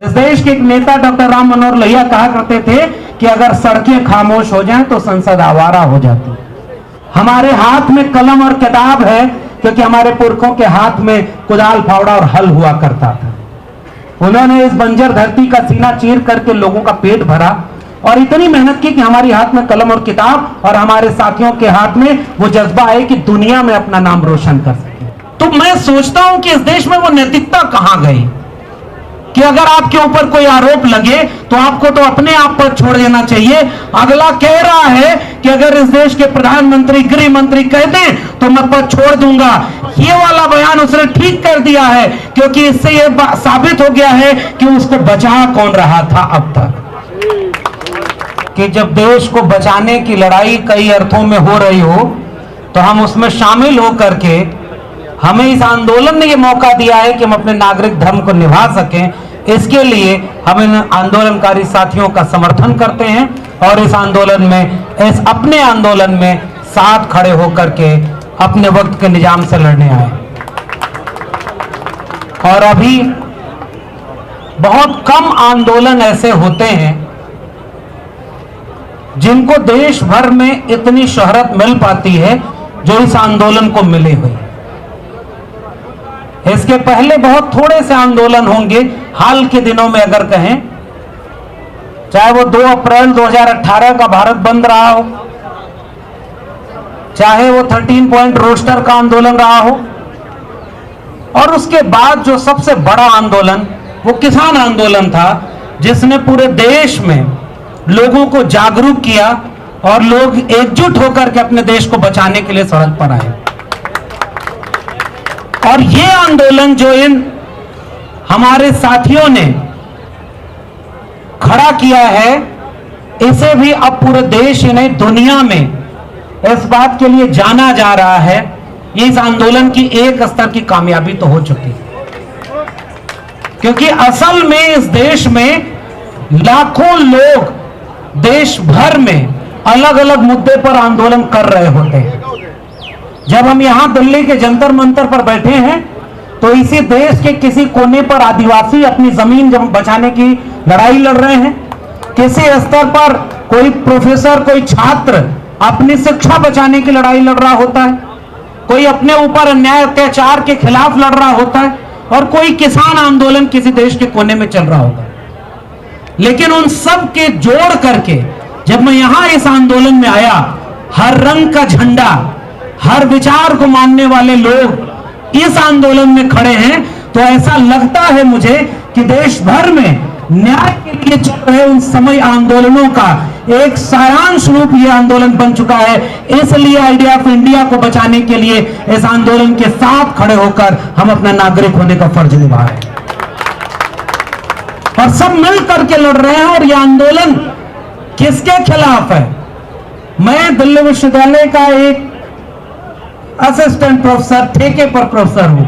इस देश के एक नेता डॉक्टर राम मनोहर लोहिया कहा करते थे कि अगर सड़कें खामोश हो जाएं तो संसद आवारा हो जाती। हमारे हाथ में कलम और किताब है क्योंकि हमारे पुरखों के हाथ में कुदाल फावड़ा और हल हुआ करता था। उन्होंने इस बंजर धरती का सीना चीर करके लोगों का पेट भरा और इतनी मेहनत की कि हमारे हाथ में कलम और किताब और हमारे साथियों के हाथ में वो जज्बा है कि दुनिया में अपना नाम रोशन कर सके। तो मैं सोचता हूं कि इस देश में वो नैतिकता कहां गई कि अगर आपके ऊपर कोई आरोप लगे तो आपको तो अपने आप पर छोड़ देना चाहिए। अगला कह रहा है कि अगर इस देश के प्रधानमंत्री गृह मंत्री कह दें तो मैं पद छोड़ दूंगा। ये वाला बयान उसने ठीक कर दिया है क्योंकि इससे यह साबित हो गया है कि उसको बचा कौन रहा था अब तक। कि जब देश को बचाने की लड़ाई कई अर्थों में हो रही हो तो हम उसमें शामिल होकर के हमें इस आंदोलन ने यह मौका दिया है कि हम अपने नागरिक धर्म को निभा सकें। इसके लिए हम इन आंदोलनकारी साथियों का समर्थन करते हैं और इस आंदोलन में अपने आंदोलन में साथ खड़े होकर के अपने वक्त के निजाम से लड़ने आए। और अभी बहुत कम आंदोलन ऐसे होते हैं जिनको देश भर में इतनी शोहरत मिल पाती है जो इस आंदोलन को मिली हुई। इसके पहले बहुत थोड़े से आंदोलन होंगे हाल के दिनों में अगर कहें, चाहे वो 2 अप्रैल 2018 का भारत बंद रहा हो, चाहे वो 13 पॉइंट रोस्टर का आंदोलन रहा हो, और उसके बाद जो सबसे बड़ा आंदोलन वो किसान आंदोलन था जिसने पूरे देश में लोगों को जागरूक किया और लोग एकजुट होकर के अपने देश को बचाने के लिए सड़क पर आए। और ये आंदोलन जो इन हमारे साथियों ने खड़ा किया है, इसे भी अब पूरे देश ही नहीं दुनिया में इस बात के लिए जाना जा रहा है। ये इस आंदोलन की एक स्तर की कामयाबी तो हो चुकी है क्योंकि असल में इस देश में लाखों लोग देश भर में अलग अलग मुद्दे पर आंदोलन कर रहे होते हैं। जब हम यहां दिल्ली के जंतर मंतर पर बैठे हैं तो इसी देश के किसी कोने पर आदिवासी अपनी जमीन बचाने की लड़ाई लड़ रहे हैं। किसी स्तर पर कोई प्रोफेसर, कोई छात्र अपनी शिक्षा बचाने की लड़ाई लड़ रहा होता है, कोई अपने ऊपर अन्याय अत्याचार के खिलाफ लड़ रहा होता है, और कोई किसान आंदोलन किसी देश के कोने में चल रहा होगा। लेकिन उन सब के जोड़ करके जब मैं यहां इस आंदोलन में आया, हर रंग का झंडा, हर विचार को मानने वाले लोग इस आंदोलन में खड़े हैं, तो ऐसा लगता है मुझे कि देश भर में न्याय के लिए चल रहे उन समय आंदोलनों का एक सारांश रूप यह आंदोलन बन चुका है। इसलिए आइडिया ऑफ इंडिया को बचाने के लिए इस आंदोलन के साथ खड़े होकर हम अपना नागरिक होने का फर्ज निभा रहे हैं और सब मिल करके लड़ रहे हैं। और यह आंदोलन किसके खिलाफ है? मैं दिल्ली विश्वविद्यालय का एक असिस्टेंट प्रोफेसर, ठेके पर प्रोफेसर हूं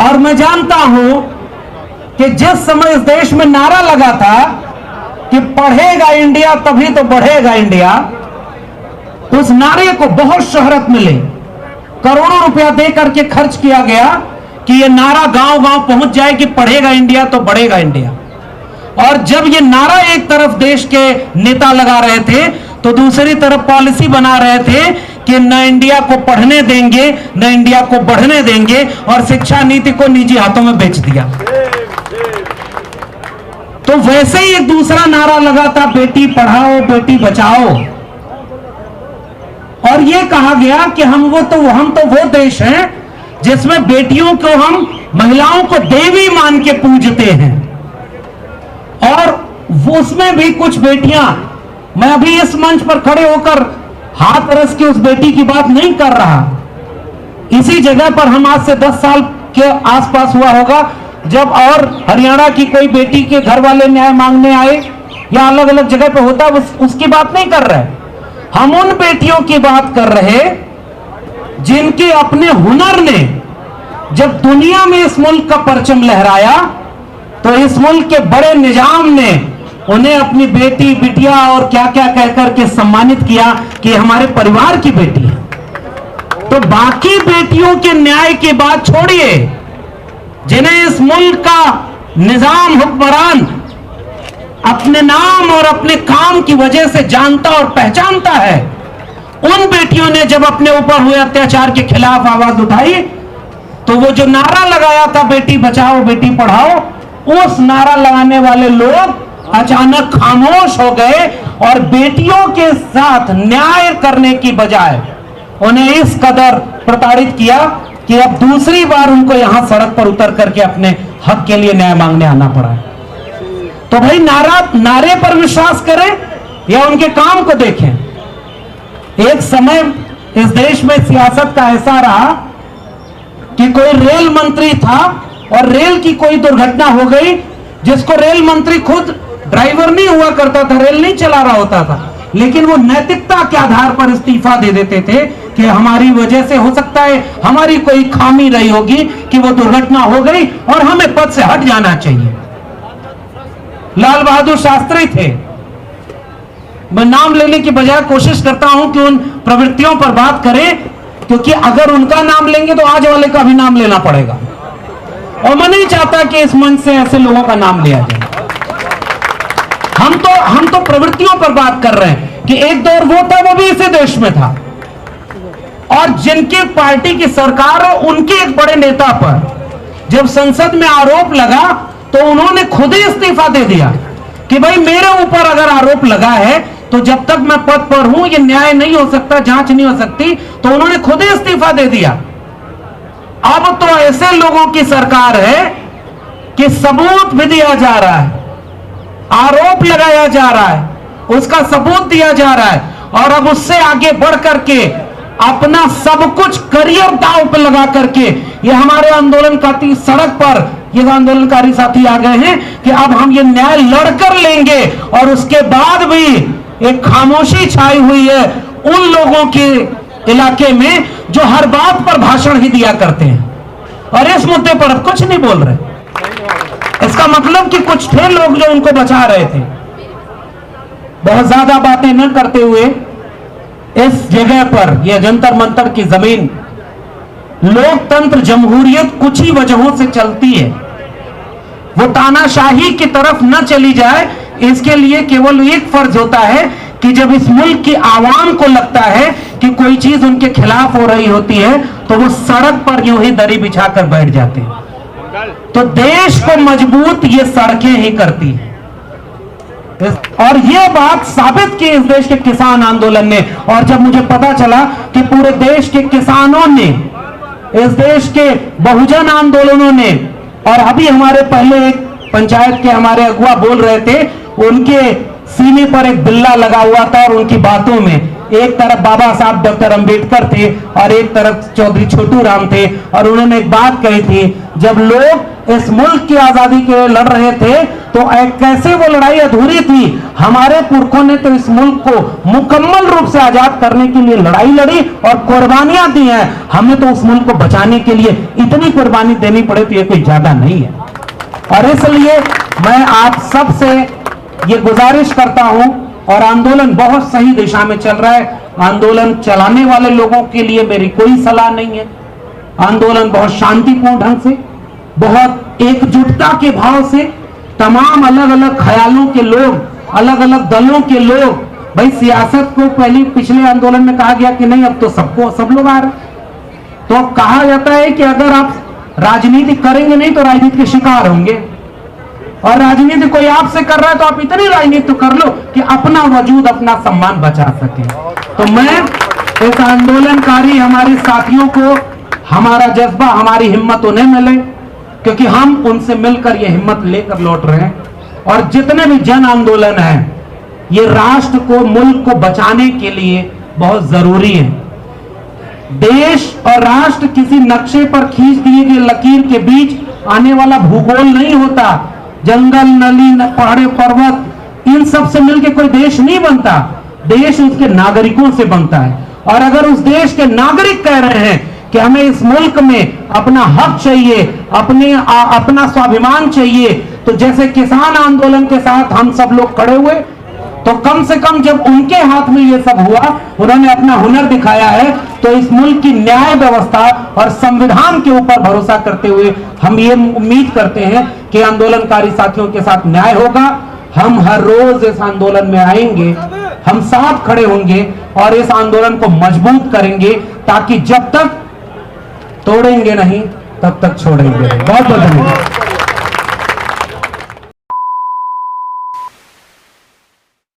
और मैं जानता हूं कि जिस समय इस देश में नारा लगा था कि पढ़ेगा इंडिया तभी तो बढ़ेगा इंडिया, उस नारे को बहुत शोहरत मिली, करोड़ों रुपया दे करके खर्च किया गया कि यह नारा गांव गांव पहुंच जाए कि पढ़ेगा इंडिया तो बढ़ेगा इंडिया। और जब यह नारा एक तरफ देश के नेता लगा रहे थे तो दूसरी तरफ पॉलिसी बना रहे थे कि न इंडिया को पढ़ने देंगे न इंडिया को बढ़ने देंगे, और शिक्षा नीति को निजी हाथों में बेच दिया। तो वैसे ही एक दूसरा नारा लगा था, बेटी पढ़ाओ बेटी बचाओ, और यह कहा गया कि हम तो वो देश हैं जिसमें बेटियों को हम, महिलाओं को देवी मान के पूजते हैं। और वो उसमें भी कुछ बेटियां, मैं अभी इस मंच पर खड़े होकर हाथ रस के उस बेटी की बात नहीं कर रहा। इसी जगह पर हम आज से 10 साल के आसपास हुआ होगा जब और हरियाणा की कोई बेटी के घर वाले न्याय मांगने आए या अलग अलग जगह पे होता, उसकी बात नहीं कर रहे। हम उन बेटियों की बात कर रहे जिनके अपने हुनर ने जब दुनिया में इस मुल्क का परचम लहराया तो इस मुल्क के बड़े निजाम ने उन्हें अपनी बेटी, बिटिया और क्या क्या कहकर के सम्मानित किया कि हमारे परिवार की बेटी है। तो बाकी बेटियों के न्याय की बात छोड़िए, जिन्हें इस मुल्क का निजाम हुक्मरान अपने नाम और अपने काम की वजह से जानता और पहचानता है। उन बेटियों ने जब अपने ऊपर हुए अत्याचार के खिलाफ आवाज उठाई तो वो जो नारा लगाया था बेटी बचाओ बेटी पढ़ाओ, उस नारा लगाने वाले लोग अचानक खामोश हो गए और बेटियों के साथ न्याय करने की बजाय उन्हें इस कदर प्रताड़ित किया कि अब दूसरी बार उनको यहां सड़क पर उतर करके अपने हक के लिए न्याय मांगने आना पड़ा है। तो भाई नारे पर विश्वास करें या उनके काम को देखें। एक समय इस देश में सियासत का ऐसा रहा कि कोई रेल मंत्री था और रेल की कोई दुर्घटना हो गई, जिसको रेल मंत्री खुद ड्राइवर नहीं हुआ करता था, रेल नहीं चला रहा होता था, लेकिन वो नैतिकता के आधार पर इस्तीफा दे देते थे कि हमारी वजह से हो सकता है, हमारी कोई खामी रही होगी कि वो दुर्घटना हो गई और हमें पद से हट जाना चाहिए। लाल बहादुर शास्त्री थे। मैं नाम लेने की बजाय कोशिश करता हूं कि उन प्रवृत्तियों पर बात करें, क्योंकि अगर उनका नाम लेंगे तो आज वाले का भी नाम लेना पड़ेगा और मैं नहीं चाहता कि इस मंच से ऐसे लोगों का नाम लिया जाए। हम तो प्रवृत्तियों पर बात कर रहे हैं कि एक दौर वो था, वो भी इसी देश में था, और जिनकी पार्टी की सरकार हो उनके एक बड़े नेता पर जब संसद में आरोप लगा तो उन्होंने खुद ही इस्तीफा दे दिया कि भाई मेरे ऊपर अगर आरोप लगा है तो जब तक मैं पद पर हूं ये न्याय नहीं हो सकता, जांच नहीं हो सकती, तो उन्होंने खुद ही इस्तीफा दे दिया। अब तो ऐसे लोगों की सरकार है कि सबूत भी दिया जा रहा है, आरोप लगाया जा रहा है, उसका सबूत दिया जा रहा है और अब उससे आगे बढ़ करके अपना सब कुछ करियर दांव पे लगा करके ये हमारे आंदोलनकारी सड़क पर ये आंदोलनकारी साथी आ गए हैं कि अब हम ये न्याय लड़कर लेंगे। और उसके बाद भी एक खामोशी छाई हुई है उन लोगों के इलाके में जो हर बात पर भाषण ही दिया करते हैं और इस मुद्दे पर अब कुछ नहीं बोल रहे। इसका मतलब कि कुछ थे लोग जो उनको बचा रहे थे। बहुत ज्यादा बातें न करते हुए इस जगह पर यह जंतर मंतर की जमीन, लोकतंत्र जमहूरियत कुछ ही वजहों से चलती है, वो तानाशाही की तरफ न चली जाए, इसके लिए केवल एक फर्ज होता है कि जब इस मुल्क की आवाम को लगता है कि कोई चीज उनके खिलाफ हो रही होती है तो वो सड़क पर यूं ही दरी बिछाकर बैठ जाते हैं। तो देश को मजबूत ये सड़कें ही करती हैं और ये बात साबित की इस देश के किसान आंदोलन ने। और जब मुझे पता चला कि पूरे देश के किसानों ने, इस देश के बहुजन आंदोलनों ने, और अभी हमारे पहले एक पंचायत के हमारे अगुआ बोल रहे थे, उनके सीने पर एक बिल्ला लगा हुआ था और उनकी बातों में एक तरफ बाबा साहब डॉक्टर अंबेडकर थे और एक तरफ चौधरी छोटू राम थे और उन्होंने एक बात कही थी, जब लोग इस मुल्क की आजादी के लिए लड़ रहे थे तो कैसे वो लड़ाई अधूरी थी। हमारे पुरखों ने तो इस मुल्क को मुकम्मल रूप से आजाद करने के लिए लड़ाई लड़ी और कुर्बानियां दी हैं, हमें तो उस मुल्क को बचाने के लिए इतनी कुर्बानी देनी पड़े तो ये कोई ज्यादा नहीं है। और इसलिए मैं आप सबसे ये गुजारिश करता हूं, और आंदोलन बहुत सही दिशा में चल रहा है, आंदोलन चलाने वाले लोगों के लिए मेरी कोई सलाह नहीं है। आंदोलन बहुत शांतिपूर्ण ढंग से, बहुत एकजुटता के भाव से, तमाम अलग अलग ख्यालों के लोग, अलग अलग दलों के लोग, भाई सियासत को पहले पिछले आंदोलन में कहा गया कि नहीं अब तो सब लोग आ रहे, तो अब कहा जाता है कि अगर आप राजनीति करेंगे नहीं तो राजनीति के शिकार होंगे, और राजनीति कोई आपसे कर रहा है तो आप इतनी राजनीति तो कर लो कि अपना वजूद, अपना सम्मान बचा सके। तो मैं इस आंदोलनकारी हमारे साथियों को, हमारा जज्बा, हमारी हिम्मत उन्हें मिले क्योंकि हम उनसे मिलकर ये हिम्मत लेकर लौट रहे हैं। और जितने भी जन आंदोलन हैं ये राष्ट्र को, मुल्क को बचाने के लिए बहुत जरूरी है। देश और राष्ट्र किसी नक्शे पर खींच दिए गए लकीर के बीच आने वाला भूगोल नहीं होता। जंगल, नली, पहाड़े, पर्वत, इन सब से मिलकर कोई देश नहीं बनता, देश उसके नागरिकों से बनता है। और अगर उस देश के नागरिक कह रहे हैं कि हमें इस मुल्क में अपना हक चाहिए, अपना स्वाभिमान चाहिए, तो जैसे किसान आंदोलन के साथ हम सब लोग खड़े हुए, तो कम से कम जब उनके हाथ में ये सब हुआ, उन्होंने अपना हुनर दिखाया है, तो इस मुल्क की न्याय व्यवस्था और संविधान के ऊपर भरोसा करते हुए हम ये उम्मीद करते हैं कि आंदोलनकारी साथियों के साथ न्याय होगा। हम हर रोज इस आंदोलन में आएंगे, हम साथ खड़े होंगे और इस आंदोलन को मजबूत करेंगे, ताकि जब तक तोड़ेंगे नहीं तब तक छोड़ेंगे। बहुत बहुत धन्यवाद।